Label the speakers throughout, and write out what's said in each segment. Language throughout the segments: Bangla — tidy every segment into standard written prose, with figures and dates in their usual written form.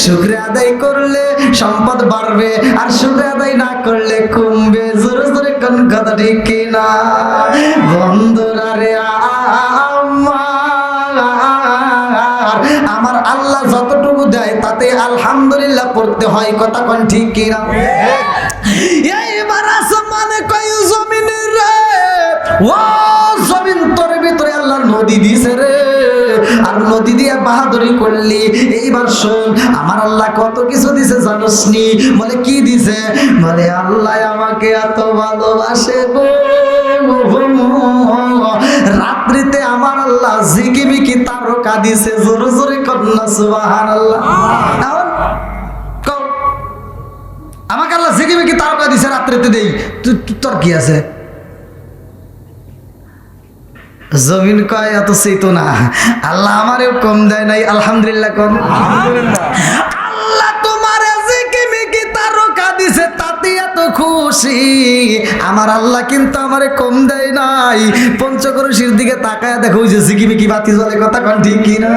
Speaker 1: শুকরিয়া আদায় করলে সম্পদ বাড়বে, আর শুকরিয়া আদায় না করলে কমবে। জোরে জোরে কোন কথা ঠিক কিনা? বন্ধুরা রে, আমার আল্লাহ যতটুকু দেয় তাতে আলহামদুলিল্লাহ পড়তে হয়। কথা কোন ঠিক কিনা? এইবার আসমানে কয় জমিনের রে, ও জমিন তোর ভিতরে আল্লাহ নদী দিছে রে, আর নদী দিয়ে বাহাদুরি করলি। এইবার শোন, আমার আল্লাহ কত কিছু দিছে জানোস নি? বলে কি দিছে? বলে আল্লাহ আমাকে এত ভালোবাসে গো, রাত্রিতে আমার আল্লাহ ঝিকিমিকি তারকা দিছে। জোরে জোরে কন্যা সুবহানাল্লাহ। আমাকে আল্লাহ ঝিকিমিকি তারকা দিছে, রাত্রিতে দেই, তোর কি আছে? জমিন কয় এত চেতো না, আল্লাহ আমারেও কম দেয় নাই। আলহামদুলিল্লাহ কম। আল্লাহ তোমার ঝিকিমিকি তারকা দিছে, তাতে এত খুশি। আমার আল্লাহ কিন্তু আমারে কম দেয় নাই। পঞ্চক্রোশীর দিকে তাকায় দেখো, ওই যে ঝিকিমিকি বাতি জ্বলে। কথা কোন ঠিক কিনা?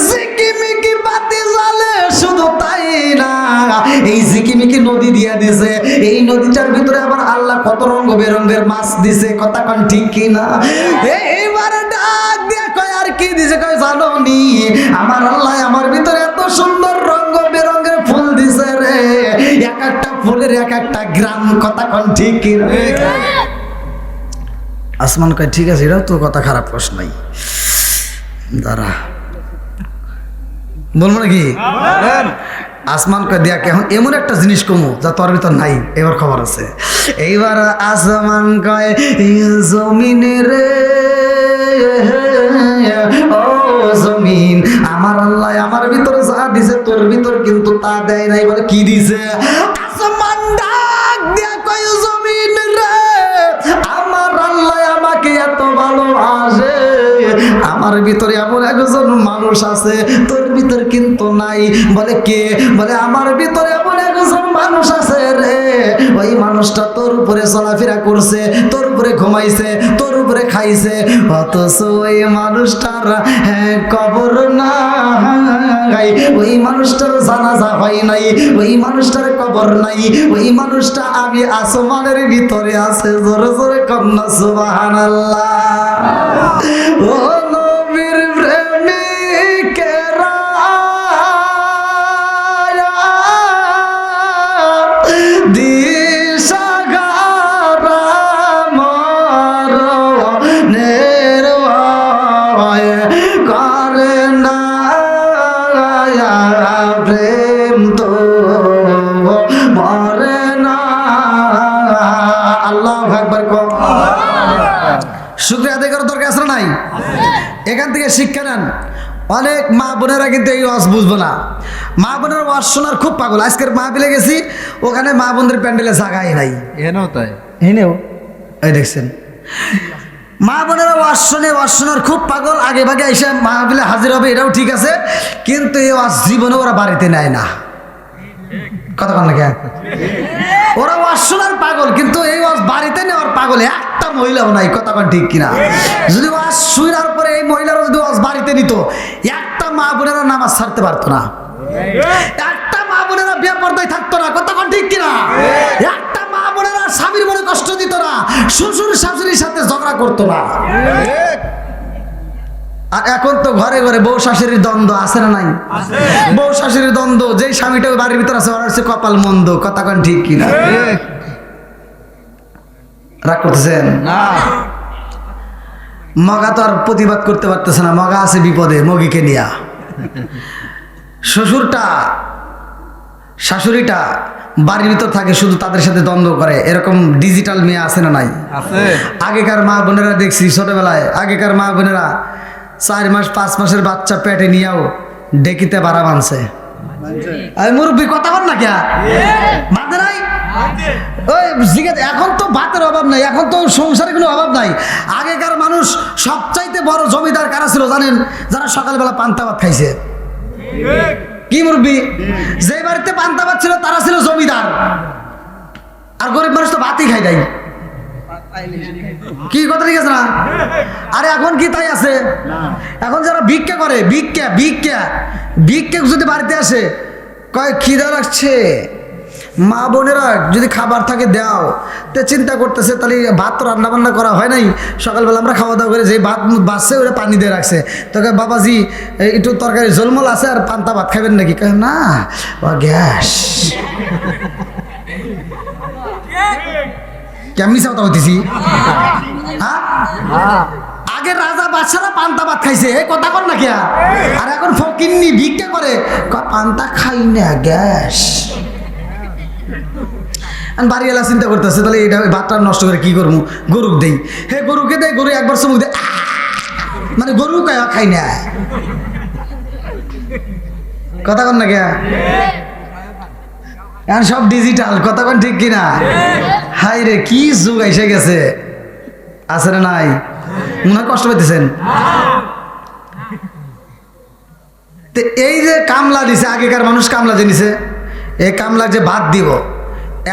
Speaker 1: ঝিকিমিকি বাতি জ্বলে, শুধু তাই না, এই ঝিকিমিকি নদী দিয়া দিছে। এই নদীটার ভিতরে আবার আল্লাহ কত রঙ বেরঙের মাছ দিছে। কথা কোন ঠিক কিনা? এইবারে ডাক দিয়া কয় আর কি দিছে? কয় জানো নি, আমার আল্লাহ আমার ভিতরে এত সুন্দর রঙ বেরঙের ফুল দিছে রে, এক একটা ফুলের এক একটা গ্রাম। কথা কোন ঠিক কিনা? আসমান কয় ঠিক আছে, এটাও তো কথা খারাপ প্রশ্ন নাই, দাঁড়া বলবো নাকি? আসমান কয় দিয়া কেমন এমন একটা জিনিস কমু যা তোর ভিতর নাই। এবার খবর আছে। এইবার আসমান কয় জমিনে রে, ও জমিন, আমার আল্লাহ আমার ভিতরে যা দিছে তোর ভিতর কিন্তু তা দেয় নাই। বলে কি দিছে? আসমান ডাক দিয়া কয় জমিন রে, আমার আল্লাহ আমাকে এত ভালোবাসে, আমার ভিতরে এমন একজন মানুষ আছে তোর ভিতর কিন্তু নাই। বলে কে? বলে আমার ভিতরে এমন একজন মানুষ আছে রে, ওই মানুষটা তোর উপরে চলাফেরা করছে, তোর উপরে ঘুমাইছে, তোর উপরে খাইছে, অথচ ওই মানুষটার কবর নাই, ওই মানুষটার জানাজা হয় নাই, ওই মানুষটার কবর নাই, ওই মানুষটা আমি আসমানের ভিতরে আছে। জোরে জোরে কন্যা সুবহানাল্লাহ। ও নবীর প্রেমিকেরা, দিশাহারা মরণের ভয় করে না, প্রেম তো মরে না। আল্লাহু আকবার। শুকরিয়া আদায় করার দরকার আছে না নাই? এখান থেকে শিক্ষা নেন। অনেক মা বোনেরা কিন্তু এই ওয়াজ বুঝবো না। মা বোনের ওয়াজ শোনার খুব পাগল। আজকের মাহফিলে গেছি, ওখানে মা বোনদের প্যান্ডেলে জায়গাই নাই।
Speaker 2: এনেও তাই,
Speaker 1: এনেও এই দেখছেন, মা বোনেরা ওয়াজ শোনার খুব পাগল। আগে ভাগে এসে মাহফিলে হাজির হবে, এটাও ঠিক আছে, কিন্তু এই ওয়াজ জীবনে ওরা বাড়িতে নেয় না। কথা বল না কেন? ওরা ওয়াজ শোনার পাগল, কিন্তু এই ওয়াজ বাড়িতে নেওয়ার পাগল একটা মহিলাও নাই। কথা কন ঠিক কিনা? যদি ওয়াজ শোনার পরে এই মহিলারা যদি ওয়াজ বাড়িতে নিত, একটা মা বোনেরা নামাজ ছাড়তে পারতো না, একটা মা বোনেরা বিয়ে পর্দায় থাকতো না। কথা কন ঠিক কিনা? একটা মা বোনেরা স্বামীর মনে কষ্ট দিত না, শ্বশুর শাশুড়ির সাথে ঝগড়া করতো না। আর এখন তো ঘরে ঘরে বউ শাশুড়ির দ্বন্দ্ব আছে না নাই? বউ শাশুড়ির দ্বন্দ্ব, যেই স্বামীটা বাড়ির ভিতর আছে ওর হচ্ছে কপাল মন্দ। কথা কন ঠিক কিনা? রাগ করতেছেন না? মগা তো আর প্রতিবাদ করতে পারতেছে না, মগা আছে বিপদে মগিকে নিয়া। শ্বশুরটা শাশুড়িটা বাড়ির ভিতর থাকে, শুধু তাদের সাথে দ্বন্দ্ব করে। এরকম ডিজিটাল মেয়ে আছে না নাই? আগেকার মা বোনেরা দেখছি ছোটবেলায়, আগেকার মা বোনেরা 4 মাস 5 মাসের বাচ্চা পেটে নিয়েও ডেকিতে ভাড়া মানছে। মুরব্বী কথা বল না কে? বাঁধে নাই? ওই এখন তো ভাতের অভাব নাই, এখন তো সংসারে কোনো অভাব নাই। আগেকার মানুষ সবচাইতে বড় জমিদার কারা ছিল জানেন? যারা সকালবেলা পান্তা ভাত খাইছে। কি মুরব্বী? যে বাড়িতে পান্তা ভাত ছিল তারা ছিল জমিদার, আর গরিব মানুষ তো ভাতই খাই নাই। কি কথা ঠিক আছে না? আরে এখন কি তাই আছে? এখন যারা ভিক্ষা করে, ভিক্ষা যদি বাড়িতে আসে, কয় খিদা লাগছে, মা বোনেরা যদি খাবার থাকে দাও। তো চিন্তা করতেছে তাহলে ভাত তো রান্না বান্না করা হয় নাই, সকালবেলা আমরা খাওয়া দাওয়া করে যে ভাত বাসছে ওটা পানি দিয়ে রাখছে। তোকে বাবাজি একটু তরকারি ঝোলমোল আছে আর পান্তা ভাত খাবেন নাকি? কয় না, ও গ্যাস। কেমনি চাওতা হইতেছি? হ্যাঁ, আগে রাজা বাদশারা পান্তা ভাত খাইছে, কথা কর না কে? আর এখন ফকিন্নি ভিক্ষা করে, পান্তা খাই না, গ্যাস। বাড়িওয়ালা চিন্তা করতেছে তাহলে এটা ভাতটা নষ্ট করে কি করবো, গরুক দেই। হে গরুকে দেয়, গরু একবার চুমুক দেয়, মানে গরু খাই না, কথা কন না কে? এখন সব ডিজিটাল, কথা কন ঠিক কিনা? হাই রে কি যুগ এসে গেছে, আছে না নাই? মনে হয় কষ্ট পাইতেছেন। তো এই যে কামলা দিছে, আগেকার মানুষ কামলা জেনেছে, এই কামলা যে ভাত দিব,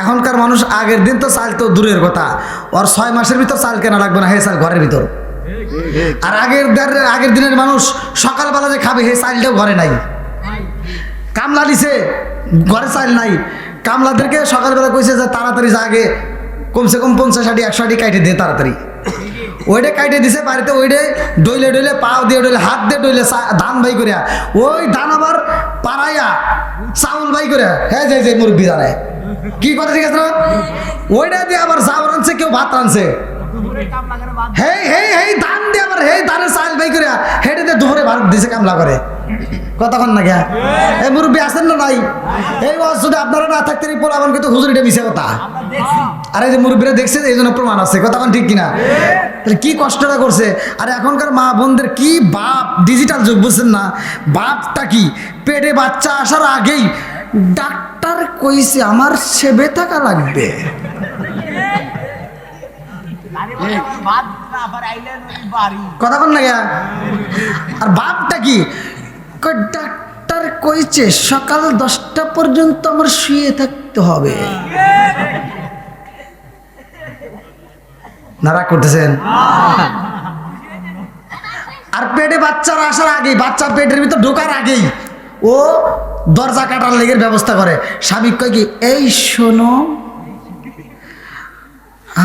Speaker 1: এখনকার মানুষ আগের দিন তো চাল তো দূরের কথা, ওর 6 মাসের ভিতর চাল কেনা লাগবে না, হে চাল ঘরের ভিতর। আর আগের দিনের মানুষ সকালবেলা যে খাবে, হে চালটাও ঘরে নাই। কামলা দিছে, ঘরে চাল নাই, কামলাদেরকে সকালবেলা কইছে যে তাড়াতাড়ি জাগে, কমসে কম 50 আটি 100 আটি কাইটে দে তাড়াতাড়ি। ওইটা কাইটে দিছে বাড়িতে, ওইটা ডইলে ডইলে পাও দিয়ে ডইলে হাত দিয়ে ডইলে ধান বাই করিয়া, ওই ধান আবার পাড়াইয়া চাউল বাই করিয়া, হ্যাঁ যে মুরব্বী জানায় কি কথা, ঠিক আছে না? ওইটা দিয়ে আবার চাউল আনছে, কেউ ভাত আনছে, হেই ধান দিয়ে আবার হেই ধানের চাল বাই করিয়া হেঁটে দিয়ে দুপুরে ভাত দিছে কামলা করে, কতক্ষণ না গিয়া? এই মুরব্বী আসেন না নাই? এই ওয়াজ যদি আপনারা না থাকতেন এই পোলাবান কিন্তু হুজুরিটা মিশে কথা। আর এই যে মুরব্বীরা দেখছে, এই জন্য প্রমাণ আছে, কতক্ষণ ঠিক কিনা? তাহলে কি কষ্টটা করছে। আর এখনকার মা বোনদের কি বাপ, ডিজিটাল যুগ, বুঝছেন না? বাপটা কি, পেটে বাচ্চা আসার আগেই ডাক্তার কইছে আমার সেবে থাকা লাগবে। কথা বল না গিয়া? আর বাপটা কি, ডাক্তার কইছে সকাল 10টা পর্যন্ত আমার শুয়ে থাকতে হবে। নারা করতেছেন? আর পেটে বাচ্চারা আসার আগেই, বাচ্চা পেটের ভিতর ঢোকার আগেই ও দরজা কাটার লেগের ব্যবস্থা করে। স্বামী কয় কি, এই শোনো,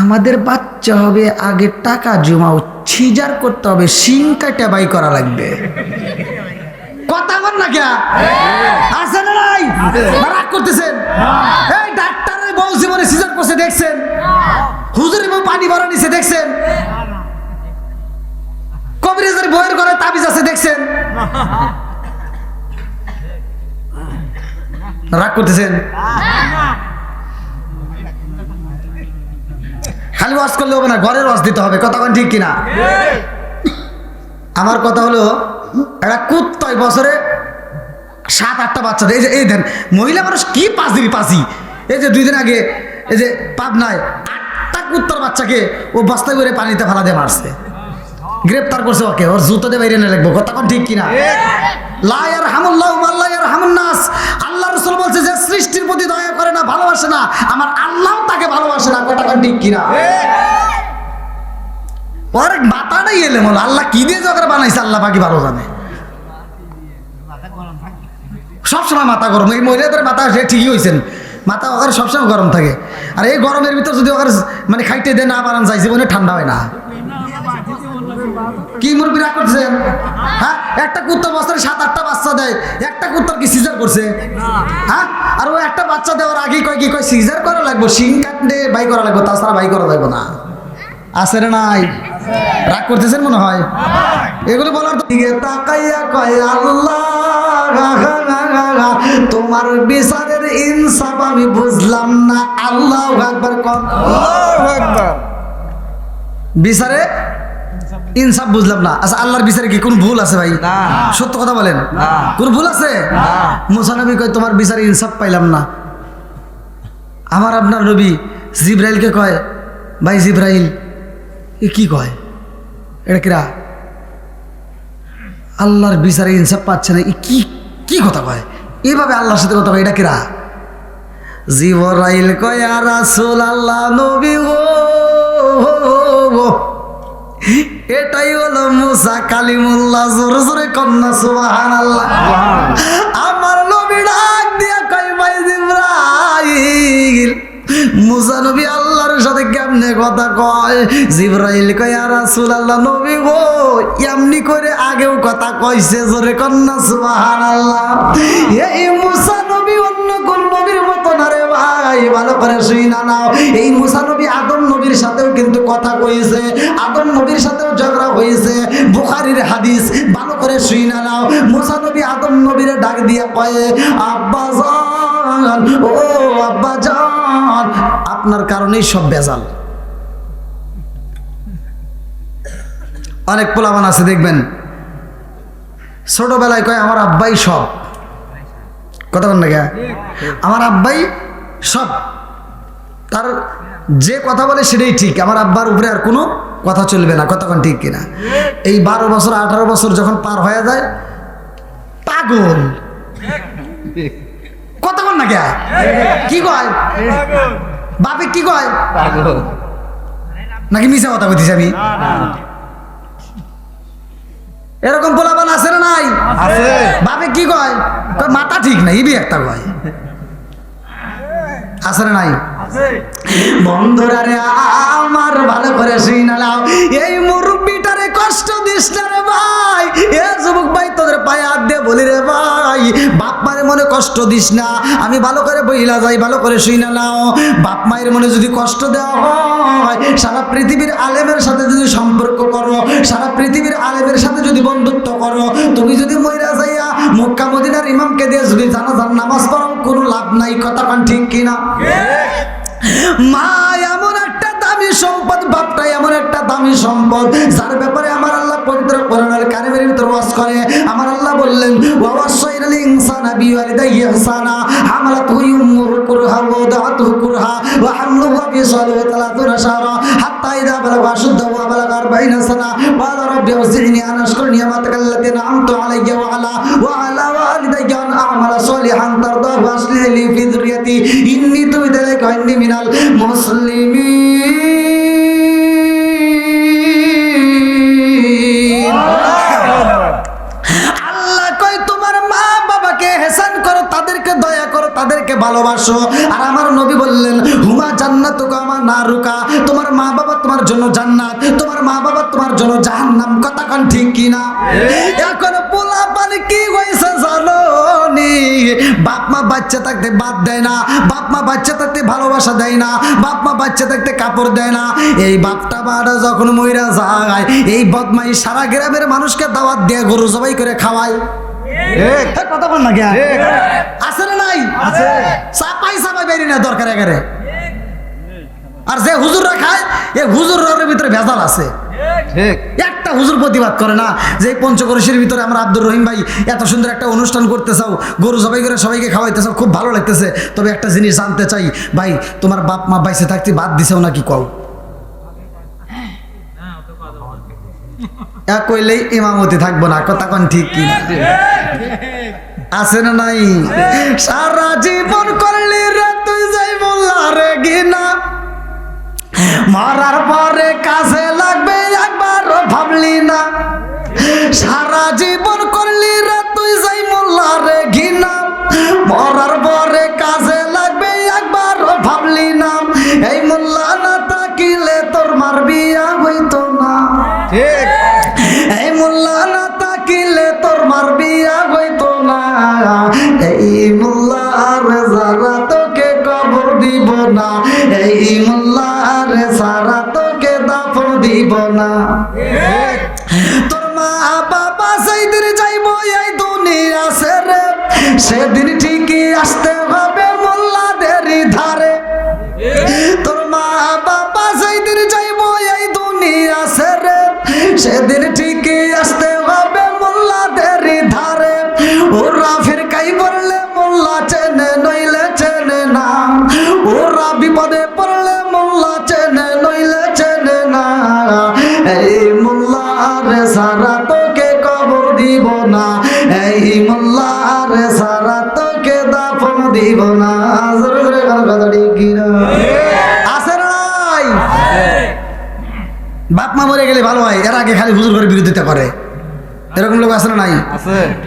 Speaker 1: আমাদের বাচ্চা হবে, আগে টাকা জমাও, সিজার করতে হবে, শিং কাটা বাই করা লাগবে। কথা বল না কে? আছে না নাই? রাগ করতেছেন? এই ডাক্তারের বউ জীবনে সিজার করছে দেখছেন? হুজুরের বউ পানি ভরা নিছে দেখছেন? কবিরাজের বউয়ের ঘরে তাবিজ আছে দেখছেন? রাগ করতেছেন? খালি ওয়াজ করলে হবে না, ঘরের ওয়াজ দিতে হবে, কথা ঠিক কিনা? আমার কথা হলো, একটা কুত্তায় বছরে 7-8টা বাচ্চা দেয়। এই দেন মহিলা মানুষ কি পাঁচি। এই যে 2 দিন আগে এই যে পাবনায় 8টা কুত্তার বাচ্চাকে ও বস্তায় করে পানিতে ফেলা দিয়ে মারছে, গ্রেপ্তার করছে ওকে, ওর জুতো দিয়ে বাইরে নিয়ে লাগবো, কথা ঠিক কিনা? লা ইয়ারহামুল্লাহু মান লা ইয়ারহামুন নাস। আল্লাহ রাসূল বলছে যে সৃষ্টির প্রতি দয়া করে না, ভালোবাসে না, আমার আল্লাহ তাকে ভালোবাসে না, কথা ঠিক কিনা? ওর মাথাটাই এলে মনে, আল্লাহ কি দিয়ে জগরে বানাইছে আল্লাহ বাকি ভালো জানে। সবসময় মাথা গরম, এই মহিলাদের মাথা সে ঠিকই হয়েছেন, মাথা ওখানে সবসময় গরম থাকে। আর এই গরমের ভিতর যদি ওখানে মানে খাইতে দেয় না বানান যায়, জীবনে ঠান্ডা হয় না। কি মুরব্বী রাগ করছেন? হ্যাঁ, একটা কুত্তা বছরে 7-8টা বাচ্চা দেয়, একটা কুত্তার কি সিজার করছে? হ্যাঁ, আর ওই একটা বাচ্চা দেওয়ার আগেই কয় কি, কয় সিজার করা লাগবে, শিং কাটলে বাই করা লাগবে, তাছাড়া বাই করা লাগবে না। আছে না নাই? রাগ করতেছেন মনে হয়। এগুলো বলার তো দিকে তাকাইয়া কয় আল্লাহ, তোমার বিচারের ইনসাফ আমি বুঝলাম না। আল্লাহু আকবার কোন, আল্লাহু আকবার। বিচারে ইনসাফ বুঝলাম না। আচ্ছা, আল্লাহর বিচারে কি কোন ভুল আছে ভাই? সত্য কথা বলেন, কোন ভুল আছে? মুসা নবী কয় তোমার বিচারে ইনসাফ পাইলাম না। আমার আপনার নবী জিব্রাইলকে কয়, ভাই জিব্রাইল এ কি কয়, এটা কিরা? আল্লাহর বিচারে ইনসাফ পাচ্ছে না, কি কি কথা কয়? এইভাবে আল্লাহর সাথে কথা কয়, এটা কিরা? জিবরাইল কয়, ইয়া রাসূলুল্লাহ, নবী গো, এটাই হলো মুসা কালিমুল্লাহ। জোরে জোরে কন্যা সুবহানাল্লাহ। আমার নবী ডাক দিয়া জিবরাইল মুসা নবী আল্লাহর সাথে কেমনে কথা কয়? জিবরাইল কয় ইয়া রাসূলুল্লাহ নবী গো এমনি করে আগেও কথা কইছে, জোরে কন্না সুবহানাল্লাহ। এই মুসা নবী অন্য কোন নবীর মতো না রে ভাই, ভালো করে শুইনা নাও। এই মুসা নবী আদম নবীর সাথেও কিন্তু কথা কইছে, আদম নবীর সাথেও ঝগড়া হয়েছে, বুখারীর হাদিস, ভালো করে শুইনা নাও। মুসা নবী আদম নবীরে ডাক দিয়া কয় আব্বা জান, ও আব্বা জান, আপনার কারণেই সব বেজাল। অনেক পোলাপান আছে দেখবেন ছোটবেলায় কয় আমার আব্বাই সব, কথা বল না কে, আমার আব্বাই সব, তার যে কথা বলে সেটাই ঠিক, আমার আব্বার উপরে আর কোনো কথা চলবে না, কতক্ষণ ঠিক কিনা? এই 12 বছর 18 বছর যখন পার হয়ে যায় পাগল, কতক্ষণ না কে, কি কয় বাপে, কি কয় নাকি মিশা কথা কইতিস আমি? এরকম পোলাপান আছে না নাই? বাপে কি কয় মাথা ঠিক নাই, ইবি একটা কয়, আছে না নাই? বন্ধুরা রে আমার ভালো করে শুইনা নাও, এই মুরব্বিটারে কষ্ট দিস না রে ভাই। এ যুবক ভাই তোদের পায়ে হাত দিয়ে বলি রে ভাই, বাপ মায়ের মনে কষ্ট দিস না। আমি ভালো করে বইলা যাই, ভালো করে শুইনা নাও। বাপ মায়ের মনে যদি কষ্ট দেওয়া হয়, সারা পৃথিবীর আলেমের সাথে যদি সম্পর্ক করো, সারা পৃথিবীর আলেমের সাথে যদি বন্ধুত্ব করো, তুমি যদি মইরা যাইয়া মক্কা মদিনার ইমামকে দিয়ে যদি জানাজার নামাজ পড়ো, কোনো লাভ নাই, কথা কান ঠিক কিনা? মা এমন একটা দামি সম্পদ, বাপটা এমন একটা দামি সম্পদ, যার ব্যাপারে আমার আল্লাহ পবিত্র কোরআনের কারিমের ভিতর ওয়াজ করে। আমার আল্লাহ বললেন ওয়াসাইনাল ইনসানা বিওয়ালিদাইহি ইহসানা হামালাতুহু উম্মুহু কুরহা ওয়া ওয়াদাতুহু কুরহা ওয়া হামলুহু ওয়া ফিসালুহু 30 শাহরা হাত্তা ইযা বালাগা আশুদ্দাহু ওয়া বালাগা 40 সানা ক্বালা রাব্বি আউজি'নি আন আশকুরা নি'মাতাকা আল্লাতী আন'আমতু আলাইয়া ওয়া আলা ওয়ালিদাইয়া আন আ'মালা সালিহান তারদাহু ওয়া আসলিহ লি ফি যুররিয়াতি ইন্নী তুবতু ইলাইকা ওয়া ইন্নী মিনাল মুসলিমিন। আল্লাহ কয় তোমার মা বাবাকে হেসান করো, তাদেরকে দয়া করো, তাদেরকে ভালোবাসো। আর আমার নবী বললেন হুমা জান্নাতুকা ওয়া নারুকা, তোমার মা বাবা তোমার জন্য জান্নাত, তোমার মা বাবা তোমার জন্য জাহান্নাম, কথা কান ঠিক কিনা? এখন পোলা পানি কি হয়েছে জানো নি? বাপ মা বাচ্চা থাকতে বাদ দেয় না, বাপ মা বাচ্চা থাকতে ভালোবাসা দেয় না, বাপ মা বাচ্চা থাকতে কাপড় দেয় না। এই বাপটা মারা যখন মইরা যায়, এই বদমাই সারা গ্রামের মানুষকে দাওয়াত দিয়ে গরু জবাই করে খাওয়ায়। কথা বল না, আছে না নাই? চাপাই চাপাই বেরি না দরকার এগারে। আর যে হুজুররা খায়, এই হুজুরের ভিতরে ভেজাল আছে। একটা হুজুর প্রতিবাদ করে না যে পঞ্চকরশির ভিতরে আমরা আব্দুর রহিম ভাই এত সুন্দর একটা অনুষ্ঠান করতে চাও, গরু জবাই করে সবাইকে খাওয়াইতে চাও, খুব ভালো লাগতেছে, তবে একটা জিনিস জানতে চাই ভাই, তোমার বাপ মা বাইসে থাকতে বাদ দিছেও নাকি কও? এক কইলেই ইমামতি থাকবো না, কথা কোন ঠিক কি আছে না নাই? সারা জীবন করলি রে তুই যাই বললা রে গিনা, মরার পরে কাজে লাগবে একবারও ভাবলি না। সারা জীবন করলি রে তুই যাই মোল্লা রে ঘৃণা, মরার পরে কাজে লাগবে একবারও ভাবলি না। এই মোল্লা না তাকিলে তোর মার বিয়া হইতো না, ঠিক। এই মোল্লা না তাকিলে তোর মার বিয়া হইতো না। এই মোল্লার যারা তোকে কবর দিব না, এই মোল্লার সারা তোকে দাফন দিব না। তোর মা বাবা সেদিন যাইব এই দুনিয়া ছেড়ে, সেদিন ঠিকই আসতে হবে মোল্লাদেরই ধারে। তোর মা বাবা সেদিন যাইব এই দুনিয়া ছেড়ে, সেদিন ঠিকই আসতে হবে মোল্লাদেরই ধারে। ওরা ফিরকাই বললে মোল্লা চেনে নইলে চেনে না, ওরা বিপদে পড়লে মোল্লা চেনে নইলে চেনে না। এই মোল্লার সারা তোকে কবর দিব না, এই মোল্লার সারা তোকে দাফন দিব না। আছে নাই? বাপ মা মরে গেলে ভালো হয়, এর আগে খালি হুজুর করে বিরোধিতা করে। এরকম লোক আছে না নাই?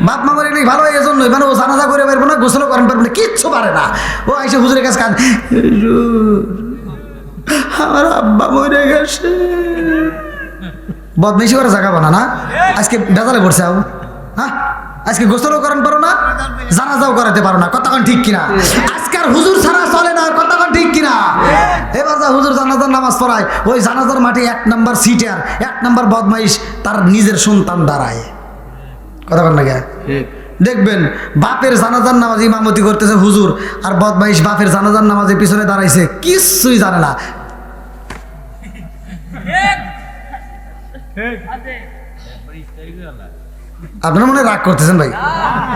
Speaker 1: বাপ মা মরে গেলে ভালো হয় এজন্যই, মানে ও জানাজা করে পারবো না, গোসলও করেন পারবো না, কিচ্ছু পারে না। ও আইসে হুজুরের কাছে কাঁদ, আমার আব্বা মরে গেছে। বদমাইশি করে জায়গা বানা না, আজকে বেজালে পড়ছে আও, হ্যাঁ আজকে গোসলও করেন পারো না, জানাজাও করাতে পারো না, কতক্ষণ ঠিক কিনা? আজকাল হুজুর ছাড়া চলে না, কতক্ষণ ঠিক কিনা? এবার যা হুজুর জানাজার নামাজ পড়ায়, ওই জানাজার মাঠে 1 নাম্বার সিটার, 1 নাম্বার বদমাইশ তার নিজের সন্তান দাঁড়ায়, কতক্ষণ লাগে? দেখবেন বাপের জানাজার নামাজ ইমামতি করতেছে হুজুর, আর বদমাইশ বাপের জানাজার নামাজের পিছনে দাঁড়াইছে, কিছুই জানে না। আপনারা মনে রাগ করতেছেন ভাই,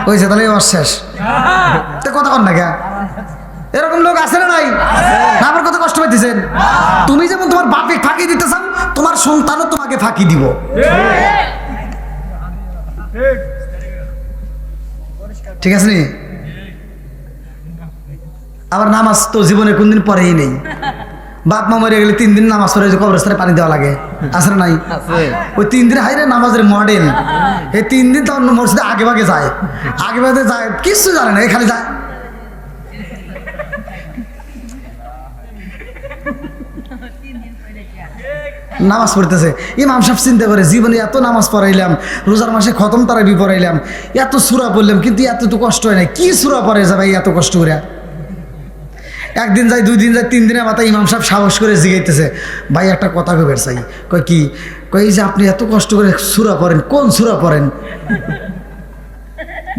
Speaker 1: হয়েছে তাহলে এবার শেষ, তো কথা কন না কে? এরকম লোক আছে না নাই? আমার কত কষ্ট পাইতেছেন? তুমি যেমন তোমার বাপে ফাঁকি দিতে চাও, তোমার সন্তানও তোমাকে ফাঁকি দিব। ঠিক আছে নি? আবার নামাজ তো জীবনে কোনদিন পরেই নেই। বাপ মা মরে গেলে 3 দিন নামাজ পড়ে কবরস্থানে পানি দেওয়া লাগে, আছে না নাই? ওই 3 দিন হাইরে নামাজের মডেল, এই 3 দিন তো অন্য মসজিদে আগে ভাগে যায়, আগে ভাগে যায়, কিছু জানে না, খালি যায়। নামাজ পড়তেছে, ইমাম সাহেব চিন্তা করে জীবনে এত নামাজ পড়াইলাম, রোজার মাসে খতম তারাবি পড়াইলাম, এত সূরা পড়লাম, কিন্তু এত তো কষ্ট হয় না, কি সূরা পড়ে যা ভাই এত কষ্ট করে? একদিন যায়, 2 দিন যায়, 3 দিনের মাথায় ইমাম সাহেব সাহস করে জিগাইতেছে, ভাই একটা কথা কবের চাই। কয় কি? কয় এই যে আপনি এত কষ্ট করে সূরা পড়েন, কোন সূরা পড়েন?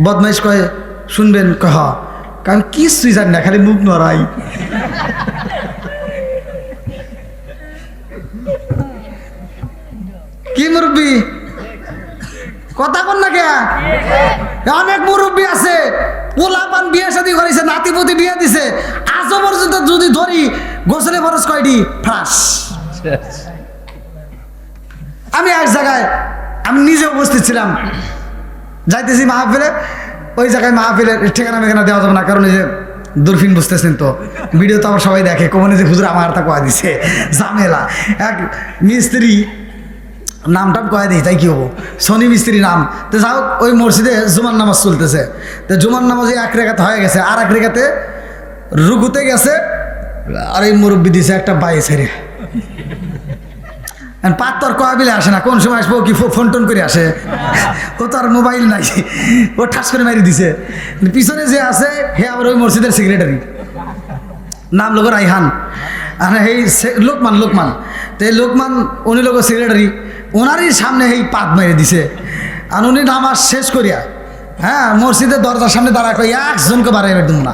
Speaker 1: বদমাইশ কয় শুনবেন, কহ কারণ কিছুই জানি না, খালি মুখ নড়াই। কি মুরব্বী কথা কন না কে? অনেক মুরব্বী আছে, পোলাপান বিয়ে শাদী করেছে, নাতিপতি বিয়ে দিছে, আজও পর্যন্ত যদি ধরি গোসলে খরচ কয়টি ফ্রাস। আমি এক জায়গায়, আমি নিজে উপস্থিত ছিলাম, যাইতেছি মাহফিলে, ওই জায়গায় মাহফিলের ঠিকানা মেঘানা দেওয়া যাবে না, কারণ এই যে দূরফিন বুঝতেছেন তো, ভিডিও তো আবার সবাই দেখে, কমনে যে হুজুর আমার তা কয়া দিছে, ঝামেলা। এক মিস্ত্রি, নামটা কয়ে দিই তাই কি হবো, শনি মিস্ত্রি নাম। তো যাও, ওই মসজিদে জুমার নামাজ চলতেছে, তো জুমার নামাজে 1 রেখাতে হয়ে গেছে, আর 1 রেখাতে রুকুতে গেছে, আর এই মুরব্বী দিছে একটা বাই ছেড়ে। পাত্তর কয়া বিলে আসে না, কোন সময় আসবো কি ফোন টোন করে আসে, ও তো আর মোবাইল নাই, ও ঠাস করে মারি দিছে। পিছনে যে আছে হে আবার ওই মসজিদের সেক্রেটারি, নাম লোক রাইহান, আর এই লোকমান, তো এই লোকমান উনি লোক সেক্রেটারি, ওনারই সামনে এই পাত মেরে দিছে। আর উনি নামাজ শেষ করিয়া, হ্যাঁ মসজিদের দরজার সামনে দাঁড়া, কই একজনকে বাড়াই দেবো না,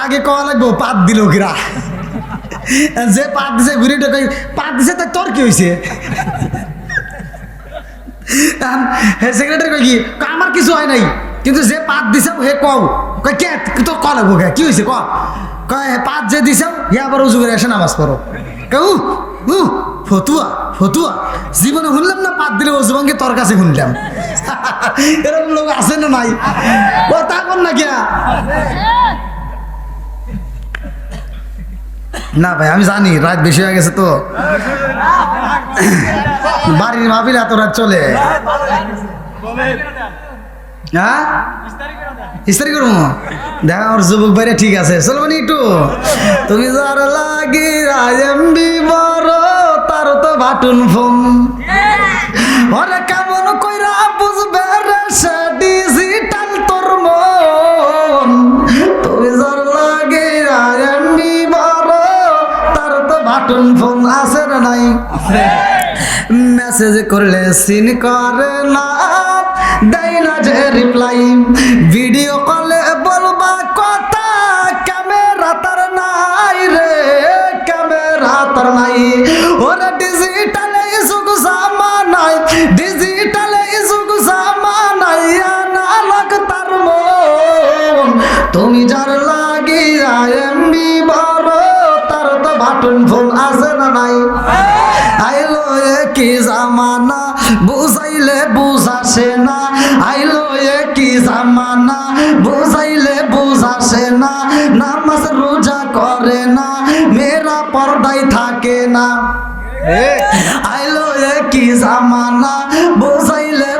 Speaker 1: আগে কয়া লাগবো পাত দিল কিরা, যে পাত দিছে ঘুরে কই পাত দিছে, তাই তোর কি হয়েছে? সেক্রেটারি কই কি, আমার কিছু হয় নাই, কিন্তু যে পাত দিছে হে কও, কই কে তো ক লাগবো, কি হয়েছে ক? কয় পাত যে দিছে হে আবার উজু করে এসে নামাজ পড়ো। কেউ ফতুয়া ফতুয়া জীবনে শুনলাম না, পাত দিলে ওজু ভাঙ্গে, তোর কাছে শুনলাম। এরকম লোক আছে না নাই? ও তা কর না কে? না ভাই আমি জানি রাত বেশি হয়ে গেছে, তো বাড়ির মাহফিল এত রাত চলে, হ্যাঁ ইস্তারি করবো, দেখা আমার যুবক ভাইরা ঠিক আছে, চলবো নি একটু? তুমি যার লাগি রাজেম্বি বড়, তার তো বাটুন ফোন, ওরে কেমন কইরা বুঝবে রে সে ডিজিটাল তোর মন। তুমি যার লাগি রাজেম্বি বড়, তার তো বাটুন ফোন আছে না নাই? মেসেজ করলে সিন করে না, দেয় না যে রিপ্লাই, ভিডিও কলে বলবা কথা, ক্যামেরা তার নাই রে, ক্যামেরা তার নাই। ওরে ডিজিটালে যুগ জামানায়, ডিজিটালে যুগ জামানায়, আনালগ তার মন। তুমি যার লাগিয়া এমবি বড়, তার তো বাটন ফোন আছে না নাই? আইলো কি জামানা, বুঝাইলে বুঝাসে না, আইলো কি জামানা, বুঝাইলে বুঝাসে না, নামাজ রোজা করে না, মেয়েরা পর্দায় থাকে না। আইলো কি জামানা, বুঝাইলে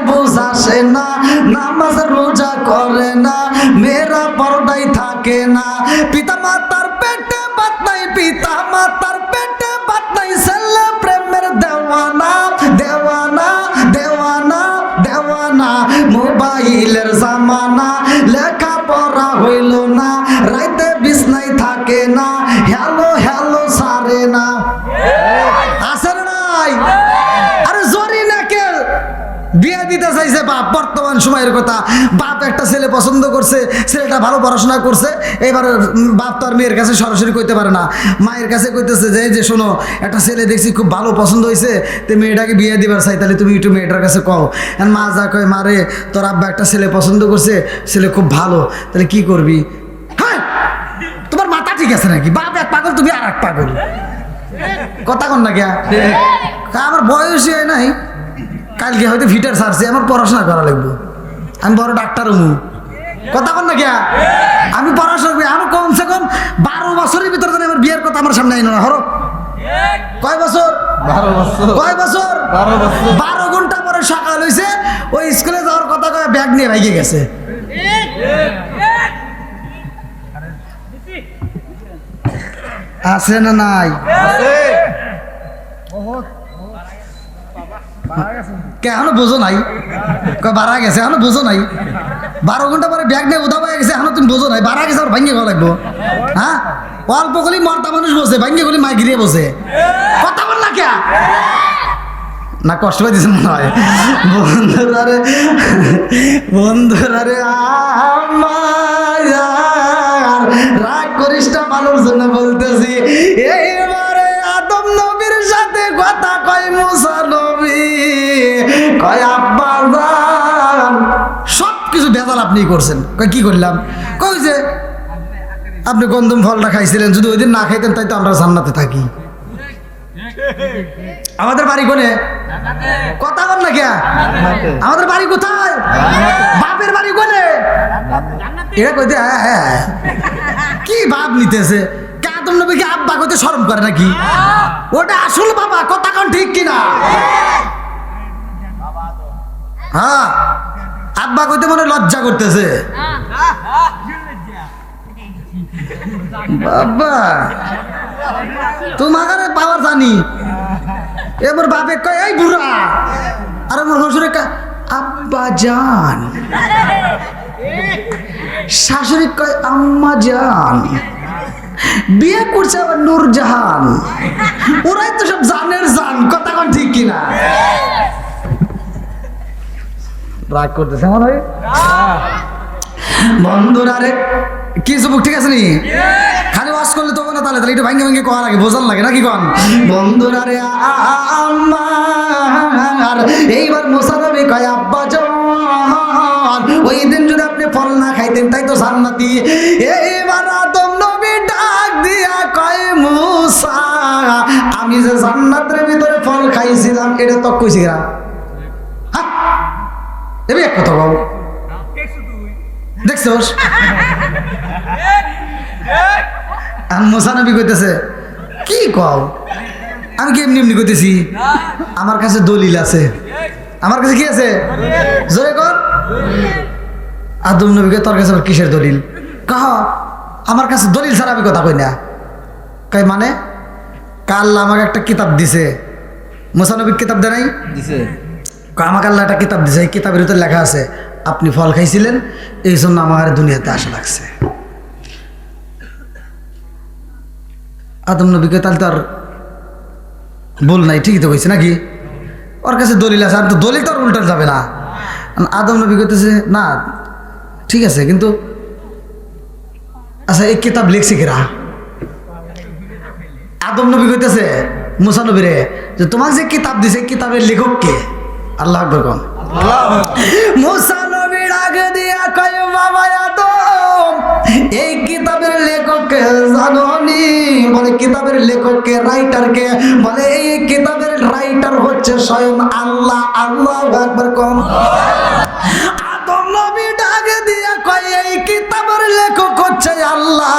Speaker 1: আসে না, নামাজ রোজা করে না, মেয়েরা পর্দায় থাকে না, পিতা মাতার পেটে ভাত নাই, পিতা মাতার পেটে ভাত নাই, ছেলে প্রেমের দেওয়ানা দেওয়ানা দেওয়ানা দেওয়ানা, মোবাইলের জামানা, লেখা পড়া হইল না, রাইতে বিছনায় থাকে না, হ্যালো হ্যালো সারে না। আসে না নাই? আরে জরি নাকে বিয়ে দিতে চাইছে বাপ, বর্তমান সময়ের কথা। বাপ একটা ছেলে পছন্দ করছে, ছেলেটা ভালো পড়াশোনা করছে, এবার বাপ তো আর মেয়ের কাছে সরাসরি কইতে পারে না, মায়ের কাছে কইতেছে যে শোনো একটা ছেলে দেখছি খুব ভালো পছন্দ হয়েছে, তো মেয়েটাকে বিয়ে দিবার চাই, তাহলে তুমি একটু মেয়েটার কাছে কও। আর মা যা কয়, মারে তোর আব্বা একটা ছেলে পছন্দ করছে, ছেলে খুব ভালো, তাহলে কি করবি? হ্যাঁ, তোমার মাথা ঠিক আছে নাকি? বাপ এক পাগল, তুমি আর এক পাগল, কথা কন না কে? আমার বয়সই নাই, কালকে হয়তো ফিটার ছাড়ছে, আমার পড়াশোনা করা লাগবে, আমি বড় ডাক্তার হমু, কথা কন না কে? আমি পড়াশোনা করি, আমার কমসে কম 12 বছরের ভিতরে জানি আমার বিয়ের কথা আমার সামনে আইন না। হরো কয় বছর? 12 বছর। কয় বছর? 12 বছর। 12 ঘন্টা পরে সকাল হয়েছে, ওই স্কুলে যাওয়ার কথা কয়ে ব্যাগ নিয়ে ভাইগে গেছে। আছে না নাই? এখনো বোঝো নাই? বাড়া গেছে, এখনো বোঝো নাই? 12 ঘন্টা পরে ব্যাগ নিয়ে উদা পাই গেছে, এখনো তুমি বোঝো নাই? বাড়া গেছে, আর ভাঙ্গে লাগবো। হ্যাঁ, অল্প গলি মর্দা মানুষ বসে, ভাঙ্গে গলি মা গিরিয়ে বসে, কথা বল না কে? না কষ্ট পাই দিয়েছেন মনে হয়। বন্ধুরারে বন্ধুরারে আমার রাগ করিস না, মানুষ জন্য বলতেছি, এইবারে আদম নবীর সাথে কথা কয় মুসা নবী, কয় আব্বা জান সব কিছু ভেজাল আপনি করছেন। কয় কি করলাম? কই যে আপনি গন্ধম ফলটা খাইছিলেন, যদি ওই দিন না খাইতেন তাই তো আমরা জান্নাতে থাকি। আমাদের বাড়ি কোনে? কথা বল না কে? আমাদের বাড়ি কোথায়? বাপের বাড়ি কোনে? এটা কইতে হ্যাঁ, কি ভাব নিতেছে? আদম নবীকে আব্বা কইতে শরম করে নাকি? ওটা আসল বাবা, কথা কোন ঠিক কিনা? হ্যাঁ, আব্বা কইতে মনে লজ্জা করতেছে। বাবা তোমাকে পাওয়ার জানি, এবার বাপে কয় এই বুড়া, আর আমার শ্বশুরে আব্বা জান, শাশুড়ি কয় আম্মা জান, বিয়ে করছে আবার নূরজাহান, ওরাই তো সব জানের জান, কথা কোন ঠিক কিনা? রাগ করতেছে আমার ভাই। বন্ধুরা রে কি যুবক ঠিক আছে নি? খালি ওয়াজ করলে তো না, তাহলে একটু ভাঙ্গে ভাঙ্গে কওয়া লাগে, বোঝার লাগে নাকি কন? বন্ধুরা রে আমার এইবার মুসা নবী কয় আব্বা জান, ওই দিন যদি আপনি ফল না খাইতেন তাই তো জান্নাতি। এইবার আদম নবী ডাক দিয়া কয় মুসা, আমি যে জান্নাতের ভিতরে ফল খাইছিলাম এটা তো কইছি না। হ্যাঁ, এবার এক কথা বল, দেখছোস? আর মুসা নবী কইতেছে কি কও? আমি কি এমনি এমনি কইতেছি? আমার কাছে দলিল আছে। আমার কাছে কি আছে? জোরে কর। আদম নবীকে তোর কাছে কিসের দলিল? কহ আমার কাছে দলিল ছাড়া আমি কথা কই না। কই মানে? কাল আমাকে একটা কিতাব দিছে। মুসা নবীর কিতাব দেয় নাই? দিছে। আমাকে আল্লাহ একটা কিতাব দিছে, এই কিতাবের ভিতরে লেখা আছে আপনি ফল খাইছিলেন, এই জন্য আমার দুনিয়াতে আসা লাগছে। আদম নবীকে তাহলে তার ভুল নাই, ঠিকই তো কইছে নাকি? ওর কাছে দলিল আছে, আর তো দলিল তো আর উল্টা যাবে না। আদম নবী কইতেছে না ঠিক আছে, কিন্তু আচ্ছা এই কিতাব লিখছে কিরা? আদম নবী কইতেছে মুসা নবীরে যে তোমাকে যে কিতাব দিছে কিতাবের লেখক কে? আল্লাহ আকবার কোন। মুসা নবী ডাক দিয়া কয় বাবা আদম, এই কিতাবের লেখক কে জানোনি? বলে কিতাবের লেখক কে, রাইটার কে? বলে এই কিতাবের রাইটার হচ্ছে স্বয়ং আল্লাহ। আল্লাহু আকবার কোন। আদম নবী ডাক দিয়া কয় এই কিতাবের লেখক হচ্ছে আল্লাহ,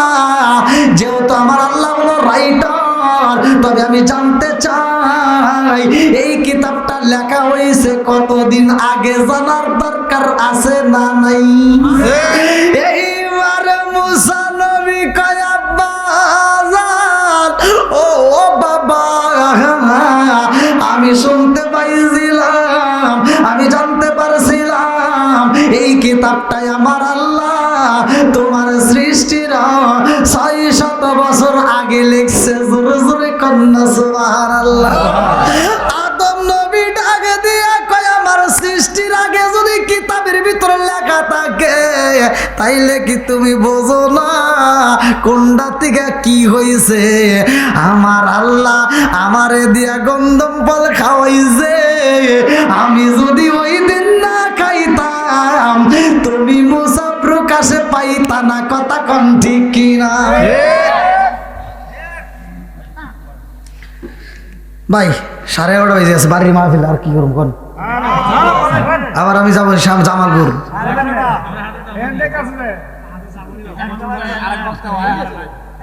Speaker 1: যেহেতু আমার আল্লাহ হলো রাইটার, তবে আমি জানতে চাই এই কিতাবটা লেখা হয়েছে কতদিন আগে? জানার দরকার আছে না নাই? এইবার মুসা নবী কয় আব্বা জান, ও বাবা, আমি শুনতে পাইছিলাম, আমি জানতে পারছিলাম এই কিতাবটাই আমার আল্লাহ তোমার সৃষ্টির 600 বছর আগে লিখছে। জোরে জোরে কন্যা সুবহানাল্লাহ। আদম নবী ডাকে দিয়া কয় আমার সৃষ্টির আগে যদি কিতাবের ভিতরে লেখা থাকে তাইলে কি তুমি বোঝো না কোনটা থেকে কি হয়েছে? আমার আল্লাহ আমারে দিয়া গন্ধম ফল খাওয়াইছে, আমি যদি ওই দিন না খাইতাম তুমি মুসা প্রকাশে পাইতা না। কথা কোন ঠিক কিনা? ভাই 11:30 বাজে আছে, বাড়ির মাহফিল, আর কি করব কোন? আবার আমি যাবো জামালপুর।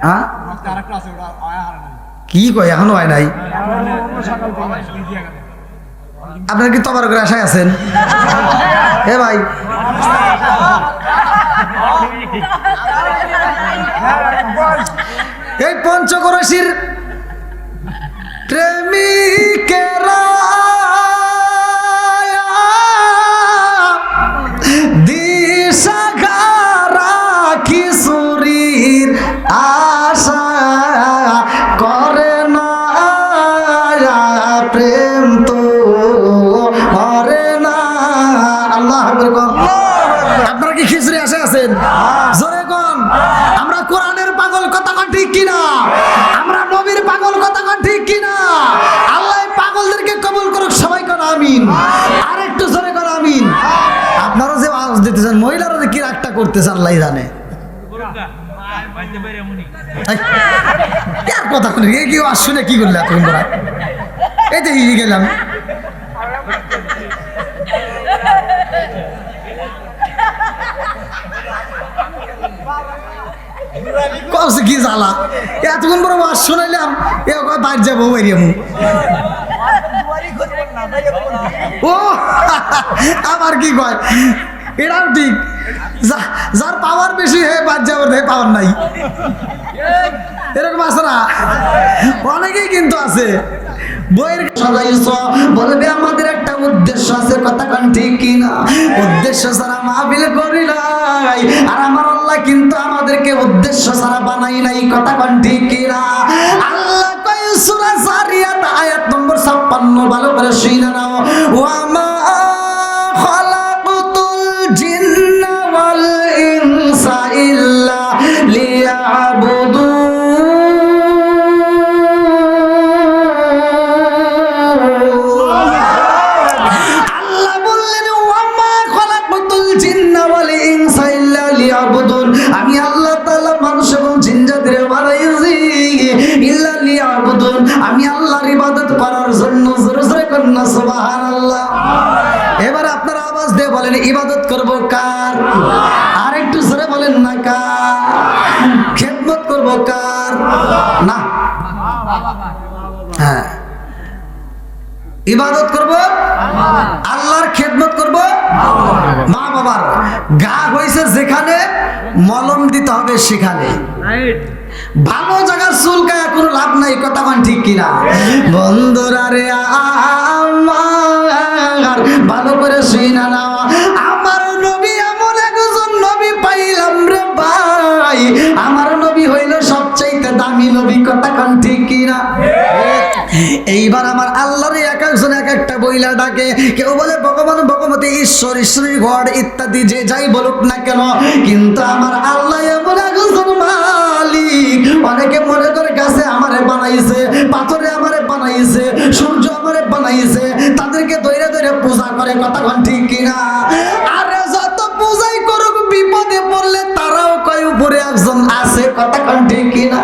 Speaker 1: হ্যাঁ কি কয় এখনো হয় নাই? আপনার কি তবারকের আশায় আছেন? হে ভাই, এই পঞ্চকরশির প্রেমিকেরা দিশাহারা কিশোরীর আশা করে না, প্রেম তো করে না। আল্লাহ আপনারা কি খিচুড়ি আসে আছেন? জোরে কোন? আমরা কোরআনের পাগল, কথা কোন ঠিক কিনা? আমরা নবীর পাগল, কথা কোন ঠিক কিনা? আল্লাহ পাগলদেরকে কবুল করুক, সবাই কোন আমিন। আর একটু জোরে কোন আমিন। আপনারা যে আওয়াজ দিতেছেন, মহিলারা যে কি রাগটা করতেছে আল্লাহ জানে। কথা শুনে কি আওয়াজ শুনে কি করলে তোমরা? এই যে গেলাম কসে কি জ্বালা, এতক্ষণ বড় ওয়াজ শোনাইলাম, এ কয় বাইরে যাবো বাইরে। ও আবার কি কয়, এটাও ঠিক, যার পাওয়ার বেশি হে বাদ যাবার পাওয়ার নাই, এরকম আছে না? অনেকেই কিন্তু আছে। বইয়ের সাজাইছো বলবে আমাদের একটা উদ্দেশ্য আছে, কথা কোন ঠিক কিনা? উদ্দেশ্য ছাড়া মাহফিল করি নাই, আর আমার আল্লাহ কিন্তু আমাদেরকে উদ্দেশ্য ছাড়া বানাই নাই, কথা কোন ঠিক কিনা? আল্লাহ কয় সূরা জারিয়াত আয়াত নম্বর 56, ভালো করে শুনে নাও। ওয়া মা খালাকুতুল জিন্না ওয়াল ইনসা ইল্লা লিয়াবুদুন। আমি আল্লাহ তাআলা মানুষ এবং জিন জাতিরে বানাইছি ইল্লা লিয়াবুদুন, আমি আল্লাহর ইবাদত করার জন্য। জোরে জোরে কন্না সুবহানাল্লাহ। এবার আপনারা আওয়াজ দিয়ে বলেন ইবাদত করব কার? আর একটু জোরে বলেন না কার? খেদমত করব কার? না, হ্যাঁ ইবাদত করব আল্লাহর, খেদমত করব মা বাবার। গা হইছে যেখানে মলম দিতে হবে সেখানে, ভালো জায়গার চুলকায় কোনো লাভ নাই, কথা কোন ঠিক কিনা? বন্ধুরা রে আমার ভালো করে শুইনা নাও, আমার নবী এমন একজন নবী পাইলাম রে ভাই, আমার নবী হইল সবচাইতে দামি নবী, কথা কোন ঠিক কিনা? এইবার আমার আল্লাহর এক একজন এক একটা বইলা ডাকে, কেউ বলে ভগবান, ভগবতী, ঈশ্বর, ঈশ্বরী, গড ইত্যাদি, যে যাই বলুক না কেন, কিন্তু আমার আল্লাহ এমন একজন মালিক। অনেকে মনে করে গাছে আমারে বানাইছে, পাথরে আমারে বানাইছে, সূর্য আমারে বানাইছে, তাদেরকে ধরে ধরে পূজা করে, কথা কোন ঠিক কিনা? আরে যত পূজাই করুক বিপদে পড়লে তারাও কয় উপরে একজন আছে, কথা কোন ঠিক কিনা?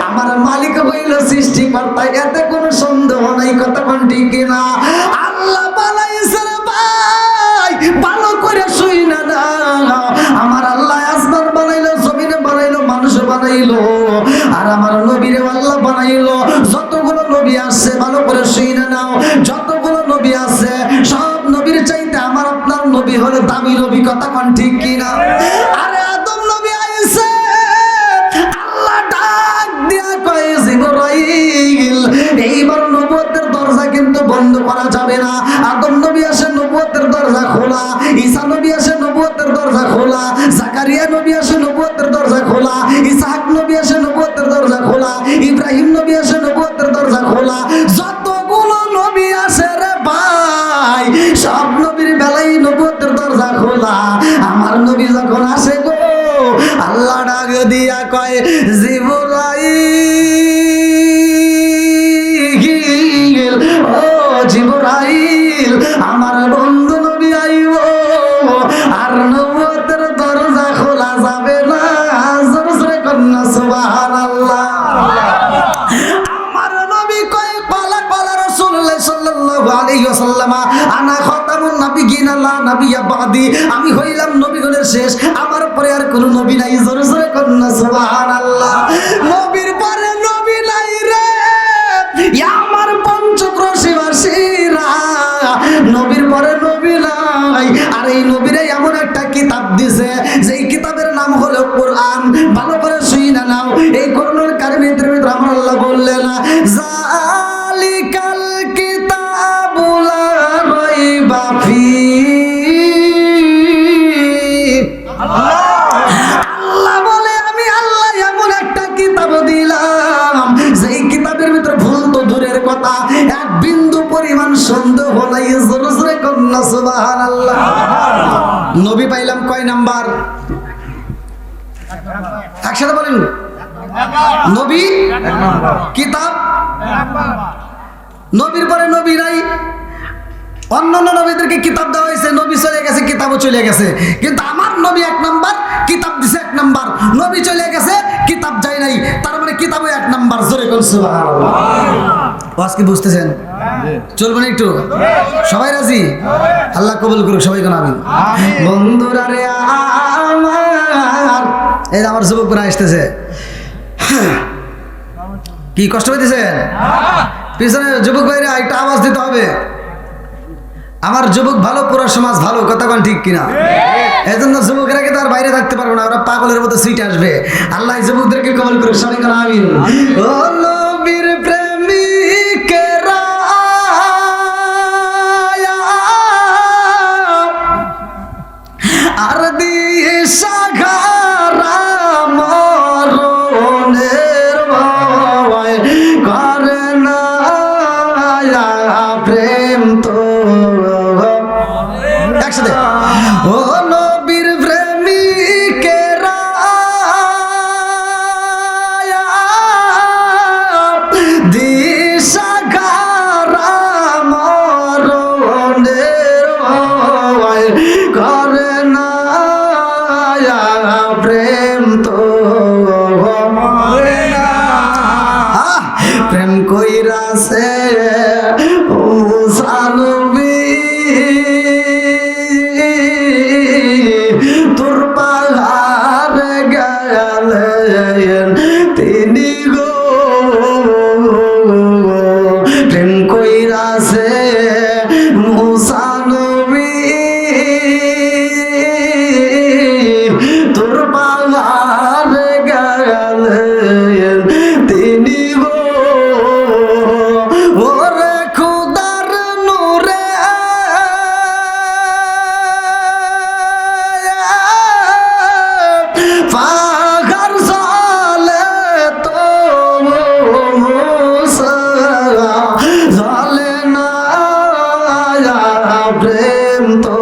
Speaker 1: আমার মালিক হইল সৃষ্টিকর্তা, এতে কোনো সন্দেহ নাই, কথা কোন ঠিক কিনা? আল্লাহ বানাইছে রে ভাই, ভালো করে শুই না না। আমার আল্লাহ আসমান বানাইলো, জমিন বানাইলো, মানুষ বানাইলো, আর আমার নবীরে আল্লাহ বানাইলো। যতগুলো নবী আছে ভালো করে শুই না নাও, যতগুলো নবী আছে সব নবীর চাইতে আমার আপনার নবী হলো দামি নবী, কথা কোন ঠিক কিনা? আরে আদম নবী আইছে, আল্লাহ ডাক দিয়া কয় জিবরাইল এইবার নবুয়তের দরজা কিন্তু বন্ধ করা যাবে না। আদম নবী আসে, নবুয়তের দরজা খোলা। ঈসা নবী আসে, নবুয়তের দরজা খোলা। জাকারিয়া নবী আসে, নবুয়তের দরজা খোলা। ইসহাক নবী আসে, নবুয়তের দরজা খোলা। ইব্রাহিম নবী আসে, নবুয়তের দরজা খোলা। যতগুলো নবী আসে রে ভাই, সব নবীর বেলায় নবুয়তের দরজা খোলা। আমার নবী যখন আসে গো, আল্লাহ ডাক দিয়া কয় জিবরাইল, ও জিবরাইল, আমার বন্ধু নবী আইব, আর নবুয়তের দরজা খোলা যাবে না। জোরে কন্যা সুবহানাল্লাহ। আমার নবী কয় ক্বালা ক্বালা রাসূলুল্লাহ সাল্লাল্লাহু আলাইহি ওয়াসাল্লাম আনা খাতামুন নাবিয়্যিনা লা নাবিয়্যা বাদি, আমি হইলাম নবীগণের শেষ, আমার পরে আর কোনো নবী নাই। জোরে জোরে কন্যা সুবহানাল্লাহ। নবীর পরে নবী নাই রে আমার পঞ্চক্রোশীবাসীরা, নবীর পরে নবী নাই। আর এই নবীরে এমন একটা কিতাব দিছে, যেই কিতাবের নাম হলো কোরআন। ভালো করে শুইনা নাও, এই কোরআনুল কারীমের ভিতরে আমার আল্লাহ বললেন জালিকাল কিতাবু লা রাইবা ফীহি। আল্লাহ বলে আমি আল্লাহ এমন একটা কিতাব দিলাম, যেই কিতাবের ভিতরে ভুল তো দূরের কথা, এক বিন্দু পরিমাণ সন্দেহ নাই। জোরে জোরে কন্যা সুবহানাল্লাহ। নবী পাইলাম কয় নাম্বার? একসাথে বলেন, নবী, কিতাব। নবীর পরে নবী নাই। অন্যান্য নবীদেরকে কিতাব দেওয়া হয়েছে, নবী চলে গেছে, কিতাবও চলে গেছে। কিন্তু আমার নবী এক নাম্বার, কিতাব দিছে এক নাম্বার। নবী চলে গেছে, কিতাব যায় নাই, তার মানে কিতাবও এক নাম্বার। জোরে কোন সুবহানাল্লাহ। ওয়াজ কি বুঝতেছেন? চলবেন একটু? সবাই রাজি? আল্লাহ কবুল করুক, সবাই কোন আমিন। বন্ধুরা রে আমার, এই আমার যুবকরা আসতেছে, কি কষ্ট হইতেছেন? পিছনে যুবক ভাইরা একটা আওয়াজ দিতে হবে। আমার যুবক ভালো, পুরো সমাজ ভালো, কথা কোন ঠিক কিনা? এই জন্য যুবকেরা কিন্তু আর বাইরে থাকতে পারবে না, ওরা পাগলের মতো সিট আসবে। আল্লাহ যুবকদেরকে কবুল করুক, সবাই কোন আমিন। ও নবীর প্রেমিকেরা আর দিশা ঘারা মরণের ভয় করে না প্রেম তো। একসাথে ও নবীর প্রেমিকেরা দিশা ঘারা মরণের ভয় করে না প্রেম তো। প্রেম কইরাছে মুসা নবী, তোর পাহাড়ে গেলেন তিনি গো। প্রেম কইরাছে মুসা নবী, তোর পাহাড়ে গেলেন তিনি গো। ওরে খুদার নূরে পাহাড় জ্বলে তো মুসা জ্বলে না প্রেম তো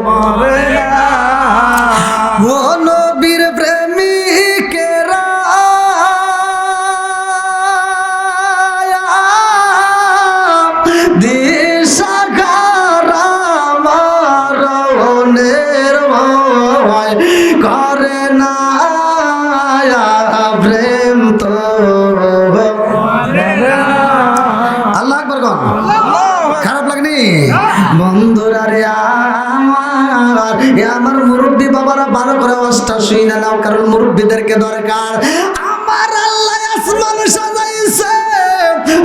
Speaker 1: মরে না। ও নবীর প্রেমিকেরা দিশা ঘারা মরণের ভয় করে না প্রেম তো। আল্লাহ আকবার কোন? খারাপ লাগনি? বন্ধুরা রে আমার মুরব্বী বাবারা ভালো করে ওয়াজটা শুনে নাও, কারণ মুরব্বীদেরকে দরকার। আমার আল্লাহ আসমান সাজাইছে,